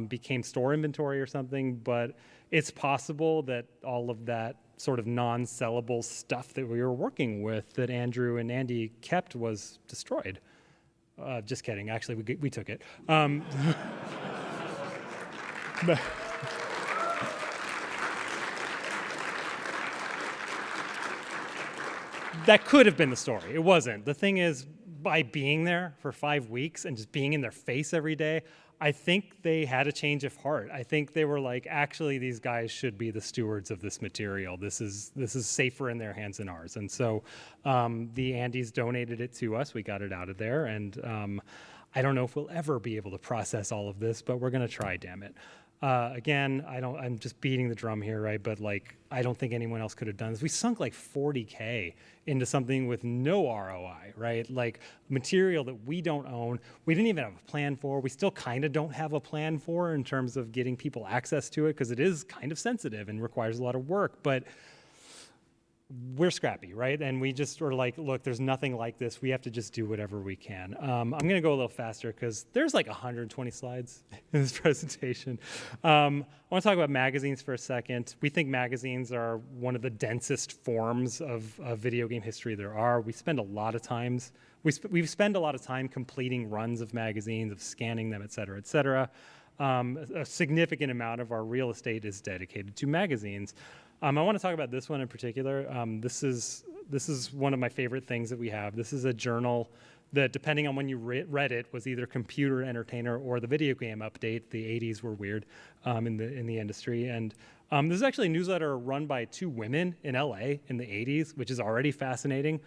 became store inventory or something. But it's possible that all of that sort of non-sellable stuff that we were working with that Andrew and Andy kept was destroyed. Just kidding. Actually, we took it. That could have been the story. It wasn't. The thing is, by being there for 5 weeks and just being in their face every day, I think they had a change of heart. I think they were like, actually, these guys should be the stewards of this material. This is safer in their hands than ours. And so the Andys donated it to us. We got it out of there. And I don't know if we'll ever be able to process all of this, but we're going to try, damn it. Again, I'm just beating the drum here, right? But I don't think anyone else could have done this. We sunk $40K into something with no ROI, right? Material that we don't own. We didn't even have a plan for. We still kind of don't have a plan for in terms of getting people access to it, because it is kind of sensitive and requires a lot of work. But we're scrappy, right? And we just were like, look, there's nothing like this. We have to just do whatever we can. I'm going to go a little faster because there's 120 slides in this presentation. I want to talk about magazines for a second. We think magazines are one of the densest forms of video game history there are. We spend a lot of times, we spend a lot of time completing runs of magazines, of scanning them, et cetera, et cetera. A significant amount of our real estate is dedicated to magazines. I want to talk about this one in particular. This is one of my favorite things that we have. This is a journal that, depending on when you read it, was either Computer Entertainer or the Video Game Update. The 80s were weird in the industry. And this is actually a newsletter run by 2 women in LA in the 80s, which is already fascinating.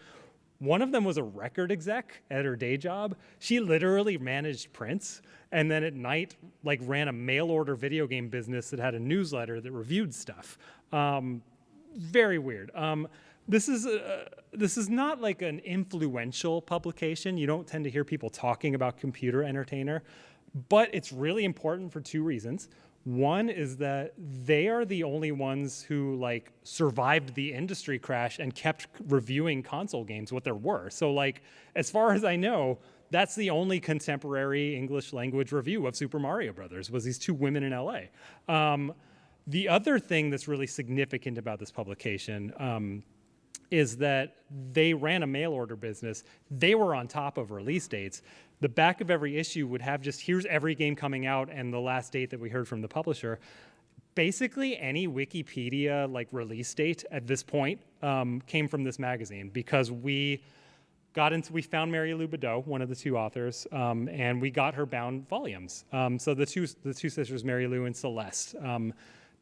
One of them was a record exec at her day job. She literally managed prints, and then at night, ran a mail order video game business that had a newsletter that reviewed stuff. Very weird. This is not an influential publication. You don't tend to hear people talking about Computer Entertainer, but it's really important for 2 reasons. One is that they are the only ones who survived the industry crash and kept reviewing console games, what there were. So as far as I know, that's the only contemporary English language review of Super Mario Brothers, was these 2 women in LA. The other thing that's really significant about this publication is that they ran a mail order business. They were on top of release dates. The back of every issue would have just, here's every game coming out and the last date that we heard from the publisher. Basically, any Wikipedia release date at this point came from this magazine, because we found Mary Lou Bedeau, one of the 2 authors, and we got her bound volumes. So the two sisters, Mary Lou and Celeste,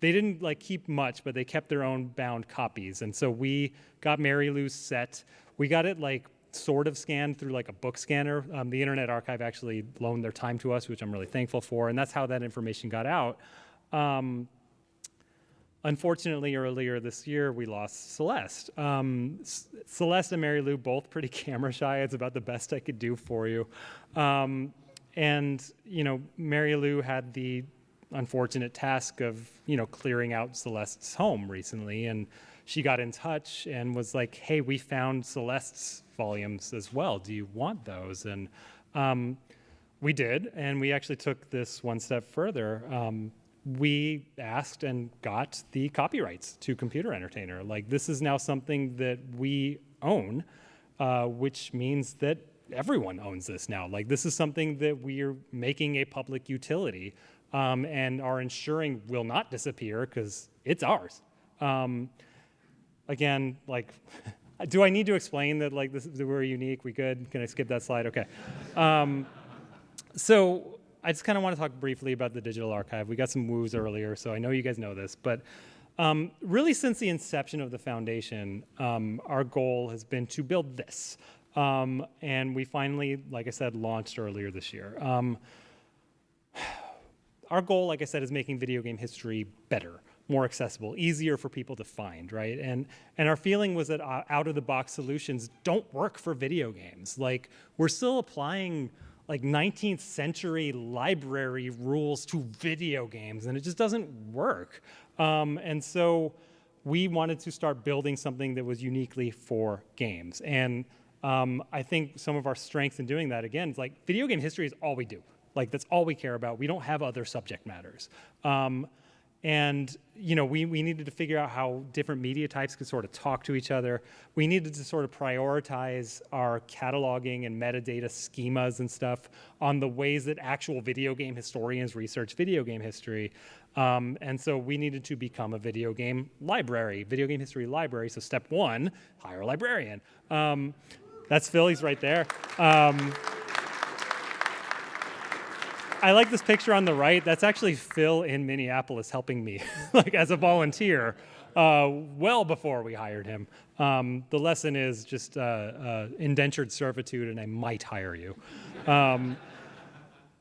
they didn't keep much, but they kept their own bound copies. And so we got Mary Lou's set. We got it sort of scanned through a book scanner. The Internet Archive actually loaned their time to us, which I'm really thankful for, and that's how that information got out. Unfortunately, earlier this year, we lost Celeste. Celeste and Mary Lou, both pretty camera shy. It's about the best I could do for you. And Mary Lou had the unfortunate task of, clearing out Celeste's home recently, and she got in touch and was like, hey, we found Celeste's volumes as well. Do you want those? And we did, and we actually took this one step further. We asked and got the copyrights to Computer Entertainer. This is now something that we own, which means that everyone owns this now. This is something that we are making a public utility, and are ensuring will not disappear, because it's ours. Again, do I need to explain that we're unique? We good? Can I skip that slide? Okay. So I just kind of want to talk briefly about the digital archive. We got some woos earlier, so I know you guys know this, but Really, since the inception of the foundation, our goal has been to build this. And we finally, like I said, launched earlier this year. Our goal, like I said, is making video game history better, more accessible, easier for people to find, right? And our feeling was that out-of-the-box solutions don't work for video games. Like, we're still applying like 19th century library rules to video games, and it just doesn't work. And so we wanted to start building something that was uniquely for games. And I think some of our strengths in doing that, again, is like video game history is all we do. Like, that's all we care about. We don't have other subject matters. And we needed to figure out how different media types could sort of talk to each other. We needed to sort of prioritize our cataloging and metadata schemas and stuff on the ways that actual video game historians research video game history. And so we needed to become a video game library, video game history library. So step one, hire a librarian. That's Phil, he's right there. I like this picture on the right. That's actually Phil in Minneapolis helping me, like as a volunteer, well before we hired him. The lesson is just indentured servitude, and I might hire you.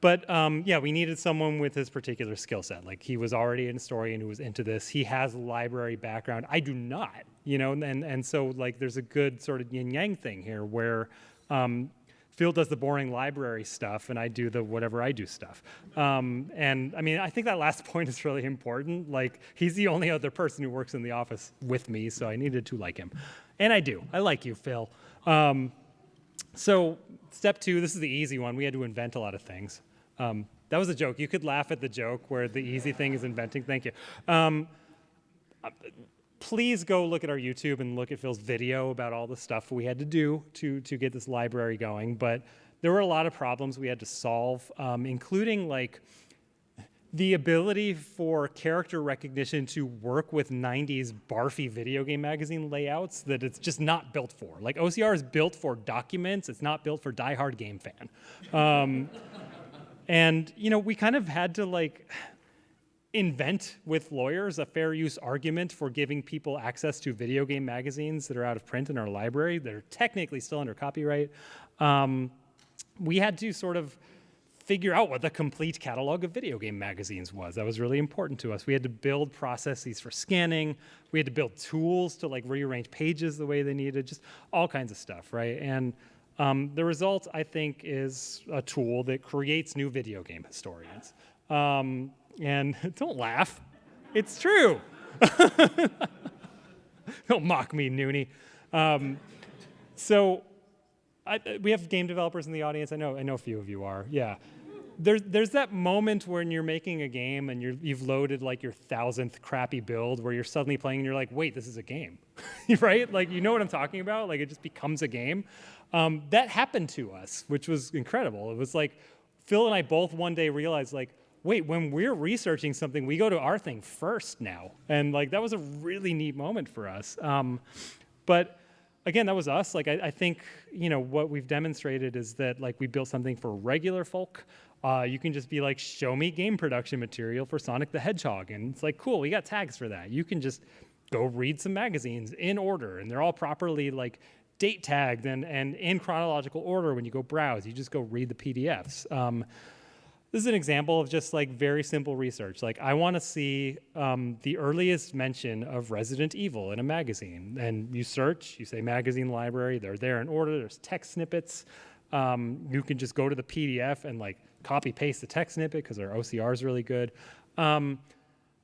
But yeah, we needed someone with his particular skill set. Like, he was already an historian who was into this. He has a library background. I do not, and so like there's a good sort of yin-yang thing here where Phil does the boring library stuff, and I do the whatever I do stuff. And I mean, I think that last point is really important. Like, he's the only other person who works in the office with me, so I needed to like him. And I do. I like you, Phil. So step two, this is the easy one. We had to invent a lot of things. That was a joke. You could laugh at the joke where the easy thing is inventing. Thank you. Please go look at our YouTube and look at Phil's video about all the stuff we had to do to get this library going. But there were a lot of problems we had to solve, including like the ability for character recognition to work with 90s barfy video game magazine layouts that it's just not built for. Like, OCR is built for documents. It's not built for diehard game fan. And, we kind of had to like invent with lawyers a fair use argument for giving people access to video game magazines that are out of print in our library that are technically still under copyright. We had to sort of figure out what the complete catalog of video game magazines was. That was really important to us. We had to build processes for scanning. We had to build tools to like rearrange pages the way they needed, just all kinds of stuff, right? And the result, I think, is a tool that creates new video game historians. And don't laugh, it's true. Don't mock me, Noonie. So we have game developers in the audience. I know a few of you are, yeah. There's that moment when you're making a game and you've loaded like your 1000th crappy build where you're suddenly playing and you're like, wait, this is a game, right? Like, you know what I'm talking about? Like, it just becomes a game. That happened to us, which was incredible. It was like Phil and I both one day realized, like, wait, when we're researching something, we go to our thing first now. And like, that was a really neat moment for us. But again, that was us. Like, I think, what we've demonstrated is that like we built something for regular folk. You can just be like, show me game production material for Sonic the Hedgehog. And it's like, cool, we got tags for that. You can just go read some magazines in order, and they're all properly like date tagged and in chronological order when you go browse. You just go read the PDFs. This is an example of just like very simple research. Like, I want to see the earliest mention of Resident Evil in a magazine. And you search, you say magazine library, they're there in order, there's text snippets. You can just go to the PDF and like copy paste the text snippet because our OCR is really good. I'm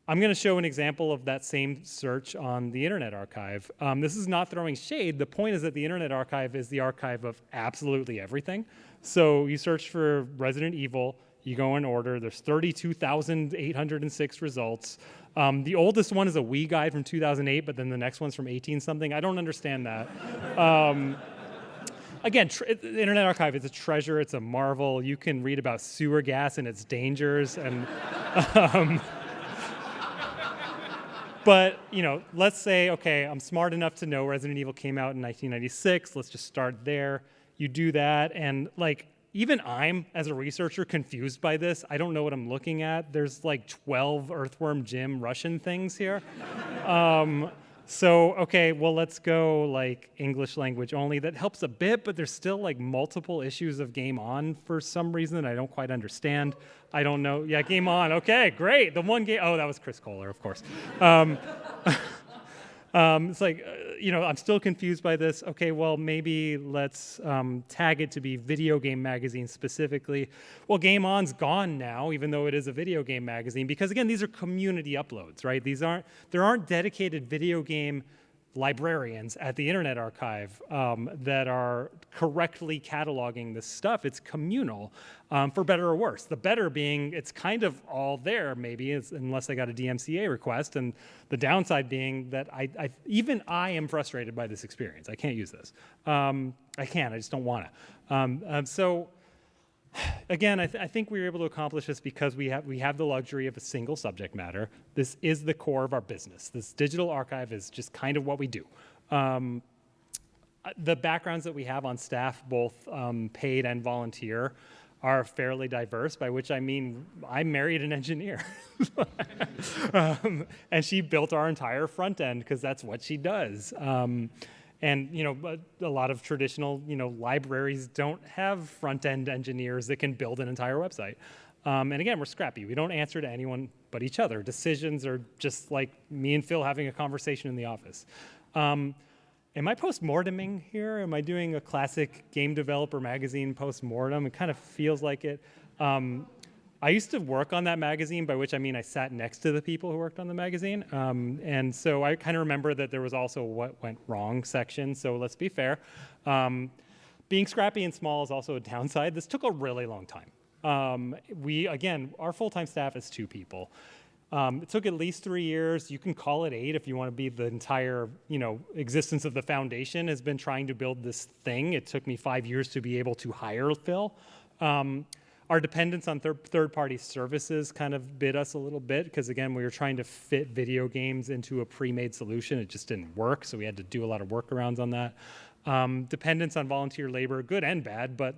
going to show an example of that same search on the Internet Archive. This is not throwing shade. The point is that the Internet Archive is the archive of absolutely everything. So you search for Resident Evil, you go in order, there's 32,806 results. The oldest one is a Wii guide from 2008, but then the next one's from 18-something. I don't understand that. Again, the Internet Archive is a treasure, it's a marvel. You can read about sewer gas and its dangers. And but, let's say, okay, I'm smart enough to know Resident Evil came out in 1996. Let's just start there. You do that, and like, even I'm, as a researcher, confused by this. I don't know what I'm looking at. There's like 12 Earthworm Jim Russian things here. So, okay, well, let's go like English language only. That helps a bit, but there's still like multiple issues of Game On for some reason I don't quite understand. I don't know. Yeah, Game On. Okay, great. The one game. Oh, that was Chris Kohler, of course. It's like, I'm still confused by this. Okay, well, maybe let's tag it to be video game magazine specifically. Well, Game On's gone now, even though it is a video game magazine, because again, these are community uploads, right? There aren't dedicated video game librarians at the Internet Archive that are correctly cataloging this stuff. It's communal, for better or worse. The better being it's kind of all there, maybe, unless I got a DMCA request, and the downside being that even I am frustrated by this experience. I can't use this. I just don't want to. So again, I think we were able to accomplish this because we have the luxury of a single subject matter. This is the core of our business. This digital archive is just kind of what we do. The backgrounds that we have on staff, both paid and volunteer, are fairly diverse, by which I mean I married an engineer. And she built our entire front end because that's what she does. And a lot of traditional libraries don't have front-end engineers that can build an entire website. And again, we're scrappy. We don't answer to anyone but each other. Decisions are just like me and Phil having a conversation in the office. Am I post-morteming here? Am I doing a classic game developer magazine post-mortem? It kind of feels like it. I used to work on that magazine, by which I mean I sat next to the people who worked on the magazine. And so I kind of remember that there was also what went wrong section, so let's be fair. Being scrappy and small is also a downside. This took a really long time. Again, our full-time staff is 2 people. It took at least 3 years. You can call it 8 if you want to be the entire existence of the foundation has been trying to build this thing. It took me 5 years to be able to hire Phil. Our dependence on third-party services kind of bit us a little bit because, again, we were trying to fit video games into a pre-made solution. It just didn't work, so we had to do a lot of workarounds on that. Dependence on volunteer labor, good and bad, but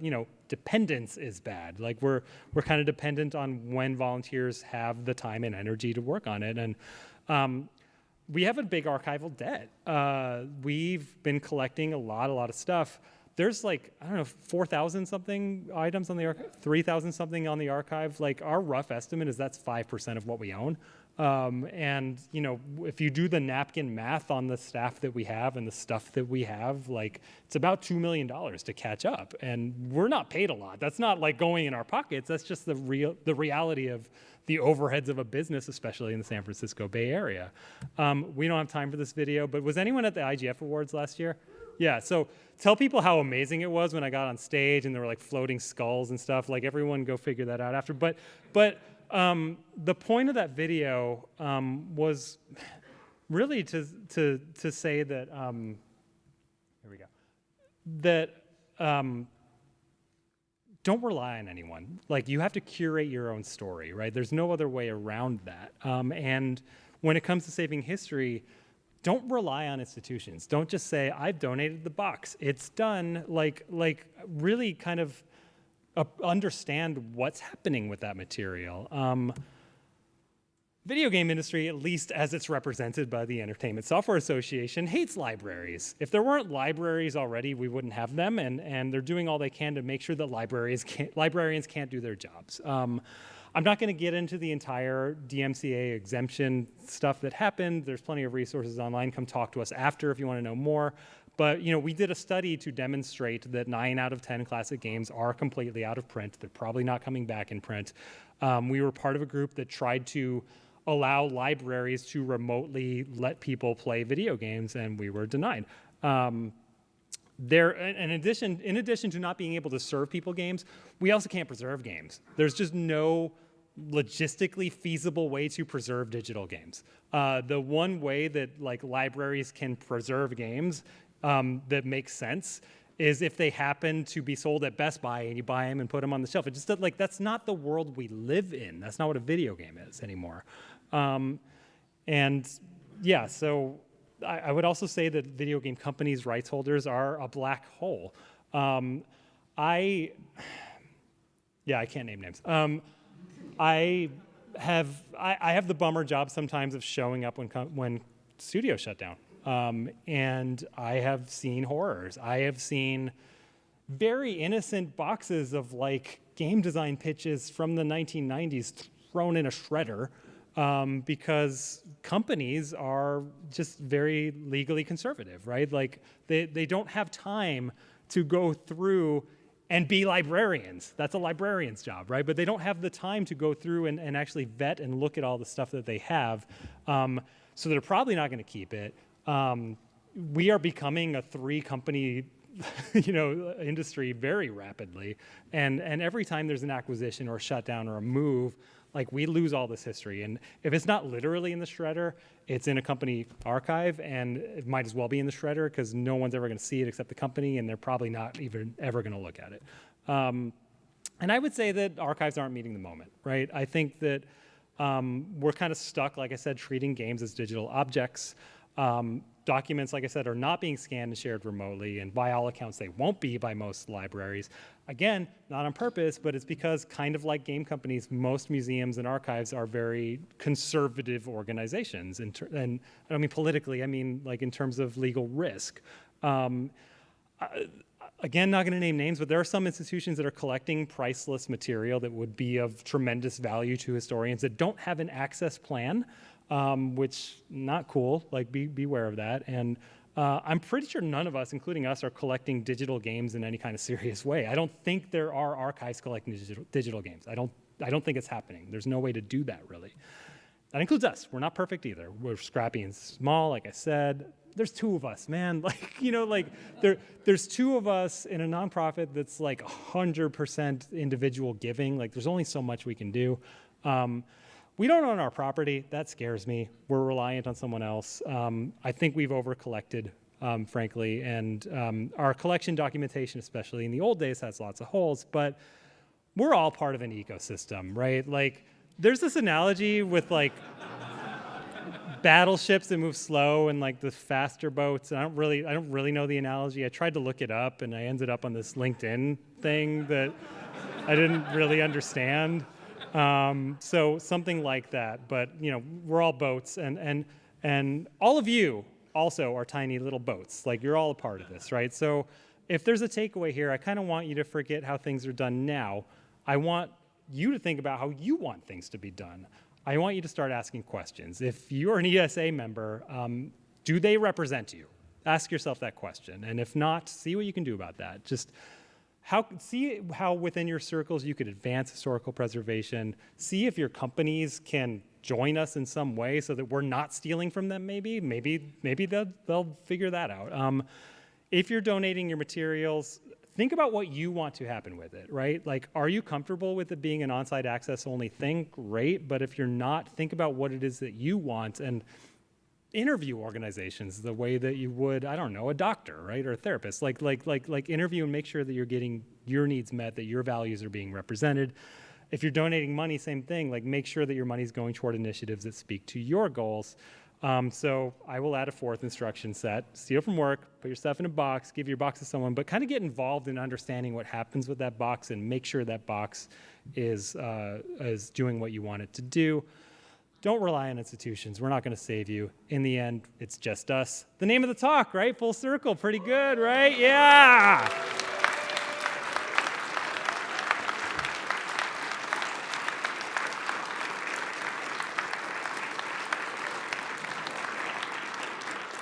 dependence is bad. Like we're kind of dependent on when volunteers have the time and energy to work on it, and we have a big archival debt. We've been collecting a lot of stuff. There's like, I don't know, 4,000 something items on the archive, 3,000 something on the archive. Like our rough estimate is that's 5% of what we own. And if you do the napkin math on the staff that we have and the stuff that we have, like it's about $2 million to catch up. And we're not paid a lot. That's not like going in our pockets. That's just the reality of the overheads of a business, especially in the San Francisco Bay Area. We don't have time for this video, but was anyone at the IGF Awards last year? Yeah, so tell people how amazing it was when I got on stage and there were like floating skulls and stuff. Like everyone go figure that out after. But the point of that video was really to say that here we go. That don't rely on anyone. Like you have to curate your own story, right? There's no other way around that. And when it comes to saving history, don't rely on institutions. Don't just say, I've donated the box. It's done. Like really kind of understand what's happening with that material. Video game industry, at least as it's represented by the Entertainment Software Association, hates libraries. If there weren't libraries already, we wouldn't have them, and they're doing all they can to make sure that librarians can't do their jobs. I'm not going to get into the entire DMCA exemption stuff that happened. There's plenty of resources online. Come talk to us after if you want to know more. But we did a study to demonstrate that 9 out of 10 classic games are completely out of print. They're probably not coming back in print. We were part of a group that tried to allow libraries to remotely let people play video games, and we were denied. In addition to not being able to serve people games, we also can't preserve games. There's just no logistically feasible way to preserve digital games. The one way that libraries can preserve games that makes sense is if they happen to be sold at Best Buy and you buy them and put them on the shelf. It just that's not the world we live in. That's not what a video game is anymore. And yeah, so I would also say that video game companies' rights holders are a black hole. Yeah, I can't name names. I have the bummer job sometimes of showing up when studios shut down. And I have seen horrors. I have seen very innocent boxes of like game design pitches from the 1990s thrown in a shredder because companies are just very legally conservative, right? Like they don't have time to go through and be librarians. That's a librarian's job, right? But they don't have the time to go through and actually vet and look at all the stuff that they have. So they're probably not going to keep it. We are becoming a 3-company industry very rapidly. And every time there's an acquisition or a shutdown or a move, like we lose all this history. And if it's not literally in the shredder, it's in a company archive, and it might as well be in the shredder because no one's ever going to see it except the company, and they're probably not even ever going to look at it. And I would say that archives aren't meeting the moment, right? I think that we're kind of stuck, like I said, treating games as digital objects. Documents, like I said, are not being scanned and shared remotely, and by all accounts, they won't be by most libraries. Again, not on purpose, but it's because, kind of like game companies, most museums and archives are very conservative organizations. And I don't mean politically, I mean like in terms of legal risk. Again, not going to name names, but there are some institutions that are collecting priceless material that would be of tremendous value to historians that don't have an access plan. Which not cool, like beware of that. And I'm pretty sure none of us, including us, are collecting digital games in any kind of serious way. I don't think there are archives collecting digital games. I don't think it's happening. There's no way to do that, really. That includes us. We're not perfect either. We're scrappy and small, like I said. There's 2 of us, man. There's 2 of us in a nonprofit that's like 100% individual giving. Like there's only so much we can do. We don't own our property. That scares me. We're reliant on someone else. I think we've over-collected, frankly, and our collection documentation, especially in the old days, has lots of holes, but we're all part of an ecosystem, right? Like, there's this analogy with, like, battleships that move slow and, like, the faster boats. I don't really know the analogy. I tried to look it up, and I ended up on this LinkedIn thing that I didn't really understand. So something like that, but we're all boats, and all of you also are tiny little boats. Like you're all a part of this, right? So if there's a takeaway here, I kind of want you to forget how things are done now. I want you to think about how you want things to be done. I want you to start asking questions. If you're an ESA member, do they represent you? Ask yourself that question, and if not, see what you can do about that. Just see how within your circles you could advance historical preservation. See if your companies can join us in some way so that we're not stealing from them. Maybe they'll figure that out. If you're donating your materials, think about what you want to happen with it, right? Like, are you comfortable with it being an on-site access only thing? Great, but if you're not, think about what it is that you want and interview organizations the way that you would, I don't know, a doctor, right, or a therapist. Like interview and make sure that you're getting your needs met, that your values are being represented. If you're donating money, same thing. Like make sure that your money's going toward initiatives that speak to your goals. So I will add a 4th instruction set: steal from work, put your stuff in a box, give your box to someone, but kind of get involved in understanding what happens with that box and make sure that box is doing what you want it to do. Don't rely on institutions. We're not going to save you. In the end, it's just us. The name of the talk, right? Full circle. Pretty good, right? Yeah.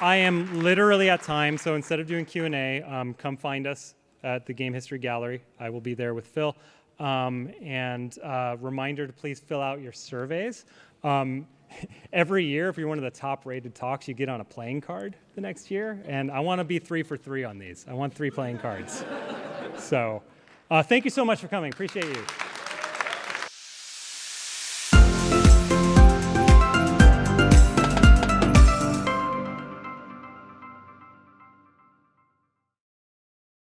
I am literally at time, so instead of doing Q&A, come find us at the Game History Gallery. I will be there with Phil. And reminder to please fill out your surveys. Every year, if you're one of the top-rated talks, you get on a playing card the next year, and I want to be 3 for 3 on these. I want 3 playing cards. So thank you so much for coming. Appreciate you.